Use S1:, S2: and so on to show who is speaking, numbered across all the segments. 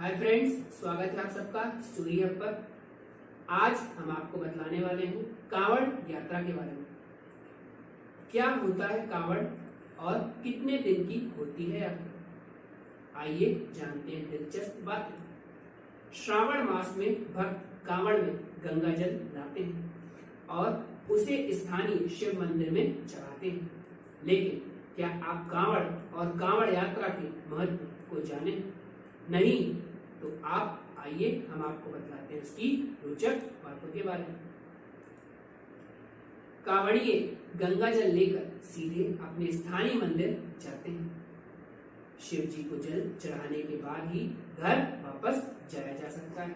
S1: Hi friends, स्वागत है आप सबका स्टोरी हब पर। आज हम आपको बतलाने वाले हैं कांवड़ यात्रा के बारे में। क्या होता है कांवड़ और कितने दिन की होती है यात्रा, आइए जानते हैं दिलचस्प बातें। श्रावण मास में भक्त कांवड़ में गंगा जल लाते हैं और उसे स्थानीय शिव मंदिर में चढ़ाते हैं। लेकिन क्या आप कांवड़ और कांवड़ यात्रा के महत्व को जाने? नहीं तो आप आइए हम आपको बतलाते हैं इसकी रोचक बातों के बारे में। कांवड़िए गंगा जल लेकर सीधे अपने स्थानीय मंदिर जाते हैं। शिव जी को जल चढ़ाने के बाद ही घर वापस जाया जा सकता है।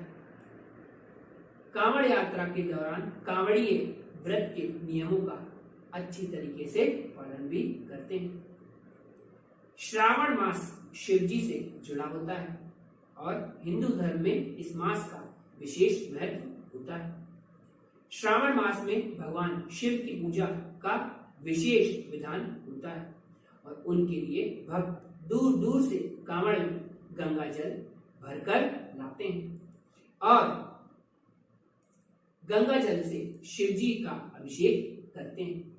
S1: कांवड़ यात्रा के दौरान कांवड़िए व्रत के नियमों का अच्छी तरीके से पालन भी करते हैं। श्रावण मास शिव जी से जुड़ा होता है और हिंदू धर्म में इस मास का विशेष महत्व होता है। श्रावण मास में भगवान शिव की पूजा का विशेष विधान होता है और उनके लिए भक्त दूर दूर से कांवड़ में गंगा जल भरकर लाते हैं और गंगा जल से शिव जी का अभिषेक करते हैं।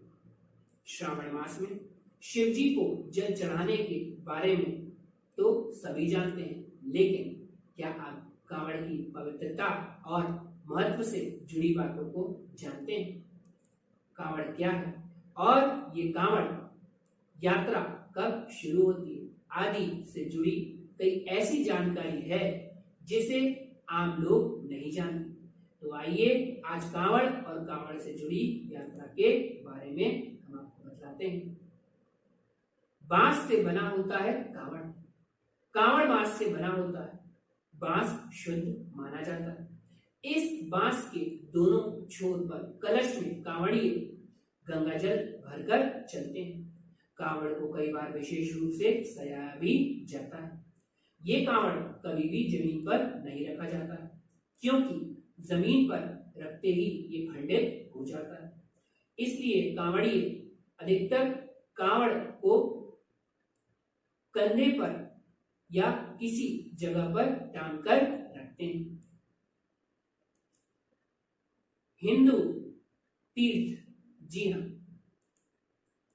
S1: श्रावण मास में शिव जी को जल चढ़ाने के बारे में तो सभी जानते हैं, लेकिन क्या आप कांवड़ की पवित्रता और महत्व से जुड़ी बातों को जानते हैं? कांवड़ क्या है और ये कांवड़ यात्रा कब शुरू होती है आदि से जुड़ी कई ऐसी जानकारी है जिसे आम लोग नहीं जानते। तो आइए आज कांवड़ और कांवड़ से जुड़ी यात्रा के बारे में हम आपको बतलाते हैं। बांस से बना होता है कांवड़। कांवड़ बांस से बना होता है। बांस शुद्ध माना जाता है। इस बांस के दोनों छोर पर कलश में कांवड़िए गंगा जल भरकर चलते हैं। कांवड़ को कई बार विशेष रूप से सजाया भी जाता है। ये कांवड़ कभी भी जमीन पर नहीं रखा जाता है, क्योंकि जमीन पर रखते ही ये खंडित हो जाता है। इसलिए कांवड़िए अधिकतर कांवड़ को कंधे पर या किसी जगह पर टांग कर रखते हैं। हिंदू तीर्थ, जी हाँ,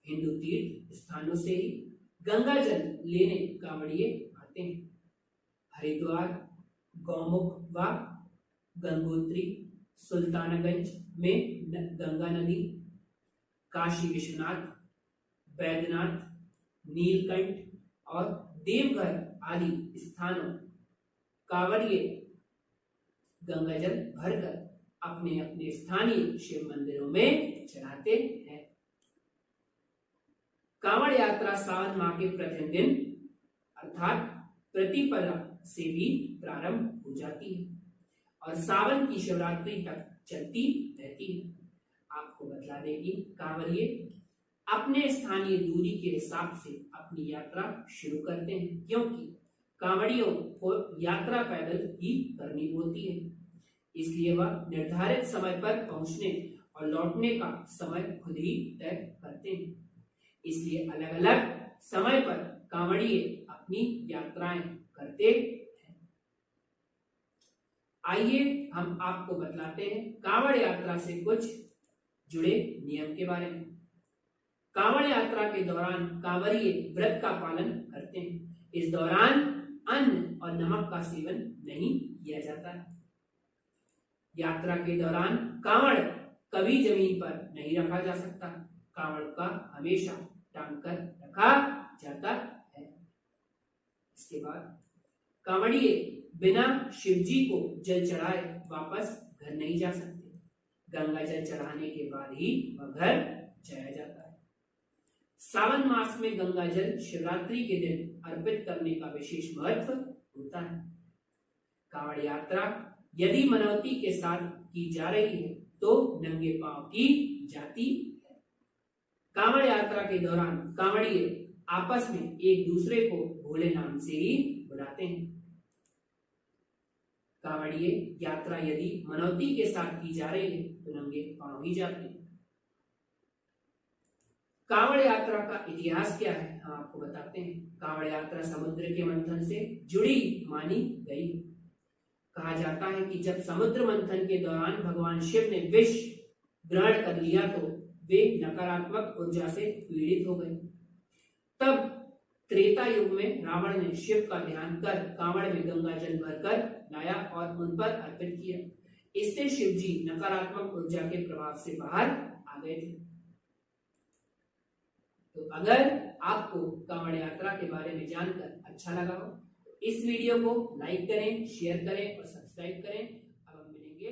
S1: हिंदू तीर्थ स्थानों से ही गंगा जल लेने कांवड़िए आते हैं। हरिद्वार, गौमुख व गंगोत्री, सुल्तानगंज में गंगा नदी, काशी विश्वनाथ, बैद्यनाथ, नीलकंठ और देवघर आदि स्थानों कांवड़िए गंगा जल भरकर अपने अपने स्थानीय शिव मंदिरों में चढ़ाते हैं। कांवड़ यात्रा सावन माह के प्रथम दिन अर्थात प्रतिपदा से भी प्रारंभ हो जाती है और सावन की शिवरात्रि तक चलती रहती है। आपको बतला दें कि कांवड़िए अपने स्थानीय दूरी के हिसाब से अपनी यात्रा शुरू करते हैं, क्योंकि कांवड़ियों को यात्रा पैदल ही करनी होती है। इसलिए वह निर्धारित समय पर पहुंचने और लौटने का समय खुद ही तय करते हैं। इसलिए अलग अलग समय पर कांवड़िए अपनी यात्राएं करते हैं। आइए हम आपको बतलाते हैं कांवड़ यात्रा से कुछ जुड़े नियम के बारे में। कांवड़ यात्रा के दौरान कांवड़िए व्रत का पालन करते हैं। इस दौरान अन्न और नमक का सेवन नहीं किया जाता है। यात्रा के दौरान कांवड़ कभी जमीन पर नहीं रखा जा सकता। कांवड़ का हमेशा टांग कर रखा जाता है। इसके बाद कांवड़िए बिना शिवजी को जल चढ़ाए वापस घर नहीं जा सकते। गंगा जल चढ़ाने के बाद ही वह घर जाया जाता है। सावन मास में गंगा जल शिवरात्रि के दिन अर्पित करने का विशेष महत्व होता है। कांवड़ यात्रा यदि मनौती के साथ की जा रही है तो नंगे पांव की जाती है। कांवड़ यात्रा के दौरान कांवड़िए आपस में एक दूसरे को भोले नाम से ही बुलाते हैं। कांवड़िए यात्रा यदि मनौती के साथ की जा रही है तो नंगे पांव ही जाते हैं। कांवड़ यात्रा का इतिहास क्या है, हम आपको बताते हैं। कांवड़ यात्रा समुद्र के मंथन से जुड़ी मानी गई। कहा जाता है कि जब समुद्र मंथन के दौरान भगवान शिव ने विष ग्रहण कर लिया तो वे नकारात्मक ऊर्जा से पीड़ित हो गए। तब त्रेता युग में रावण ने शिव का ध्यान कर कांवड़ में गंगा जल भरकर लाया और उन पर अर्पित किया। इससे शिव जी नकारात्मक ऊर्जा के प्रभाव से बाहर आ गए थे। तो अगर आपको कांवड़ यात्रा के बारे में जानकर अच्छा लगा हो, इस वीडियो को लाइक करें, शेयर करें और सब्सक्राइब करें। अब हम मिलेंगे